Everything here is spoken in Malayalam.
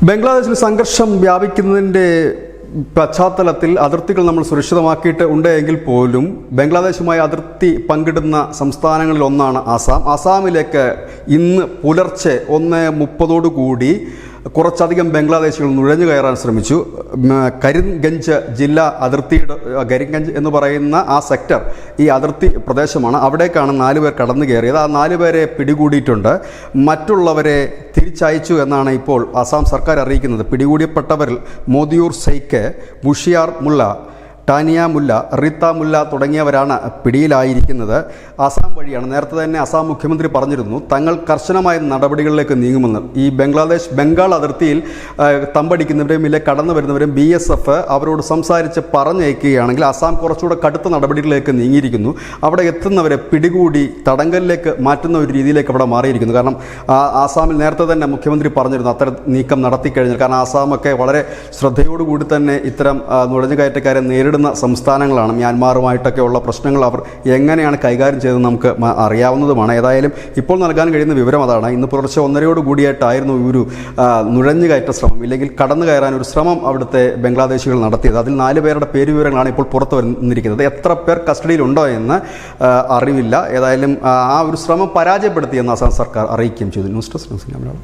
ബംഗ്ലാദേശിൽ സംഘർഷം വ്യാപിക്കുന്നതിൻ്റെ പശ്ചാത്തലത്തിൽ അതിർത്തികൾ നമ്മൾ സുരക്ഷിതമാക്കിയിട്ട് ഉണ്ട് എങ്കിൽ പോലും ബംഗ്ലാദേശുമായി അതിർത്തി പങ്കിടുന്ന സംസ്ഥാനങ്ങളിൽ ഒന്നാണ് ആസാം. ആസാമിലേക്ക് ഇന്ന് പുലർച്ചെ 1:30 കുറച്ചധികം ബംഗ്ലാദേശികൾ നുഴഞ്ഞു കയറാൻ ശ്രമിച്ചു. കരിംഗഞ്ച് ജില്ലാ അതിർത്തിയുടെ കരിംഗഞ്ച് എന്ന് പറയുന്ന ആ സെക്ടർ ഈ അതിർത്തി പ്രദേശമാണ്. അവിടേക്കാണ് 4 പേർ കടന്നു കയറിയത്. ആ 4 പേരെ പിടികൂടിയിട്ടുണ്ട്. മറ്റുള്ളവരെ തിരിച്ചയച്ചു എന്നാണ് ഇപ്പോൾ ആസാം സർക്കാർ അറിയിക്കുന്നത്. പിടികൂടിയപ്പെട്ടവരിൽ മോദിയൂർ സൈക്ക്, ബുഷിയാർ മുല്ല, ടാനിയ മുല്ല, റീത്ത മുല്ല തുടങ്ങിയവരാണ് പിടിയിലായിരിക്കുന്നത്. ആസാം വഴിയാണ്. നേരത്തെ തന്നെ ആസാം മുഖ്യമന്ത്രി പറഞ്ഞിരുന്നു തങ്ങൾ കർശനമായ നടപടികളിലേക്ക് നീങ്ങുമെന്ന്. ഈ ബംഗാൾ അതിർത്തിയിൽ തമ്പടിക്കുന്നവരെയും ഇല്ല കടന്നു വരുന്നവരെയും BSF അവരോട് സംസാരിച്ച് പറഞ്ഞയക്കുകയാണെങ്കിൽ ആസാം കുറച്ചുകൂടെ കടുത്ത നടപടികളിലേക്ക് നീങ്ങിയിരിക്കുന്നു. അവിടെ എത്തുന്നവരെ പിടികൂടി തടങ്കലിലേക്ക് മാറ്റുന്ന ഒരു രീതിയിലേക്ക് അവിടെ മാറിയിരിക്കുന്നു. കാരണം ആസാമിൽ നേരത്തെ തന്നെ മുഖ്യമന്ത്രി പറഞ്ഞിരുന്നു അത്തരം നീക്കം നടത്തിക്കഴിഞ്ഞാൽ. കാരണം ആസാമൊക്കെ വളരെ ശ്രദ്ധയോടുകൂടി തന്നെ ഇത്തരം നുഴഞ്ഞുകയറ്റക്കാരെ നേരിടുന്ന സംസ്ഥാനങ്ങളാണ്. മ്യാൻമാറുമായിട്ടൊക്കെ ഉള്ള പ്രശ്നങ്ങൾ അവർ എങ്ങനെയാണ് കൈകാര്യം ചെയ്തതെന്ന് നമുക്ക് അറിയാവുന്നതുമാണ്. ഏതായാലും ഇപ്പോൾ നൽകാൻ കഴിയുന്ന വിവരം അതാണ്. ഇന്ന് പുലർച്ചെ 1:30 ഒരു നുഴഞ്ഞുകയറ്റ ശ്രമം, ഇല്ലെങ്കിൽ കടന്നു കയറാൻ ഒരു ശ്രമം അവിടുത്തെ ബംഗ്ലാദേശികൾ നടത്തിയത്. അതിൽ 4 പേരുടെ പേര് വിവരങ്ങളാണ് ഇപ്പോൾ പുറത്തു വന്നിരിക്കുന്നത്. എത്ര പേർ കസ്റ്റഡിയിലുണ്ടോ എന്ന് അറിവില്ല. ഏതായാലും ആ ഒരു ശ്രമം പരാജയപ്പെടുത്തിയെന്ന് ആസാം സർക്കാർ അറിയിക്കുകയും ചെയ്തു. News desk news Malayalam.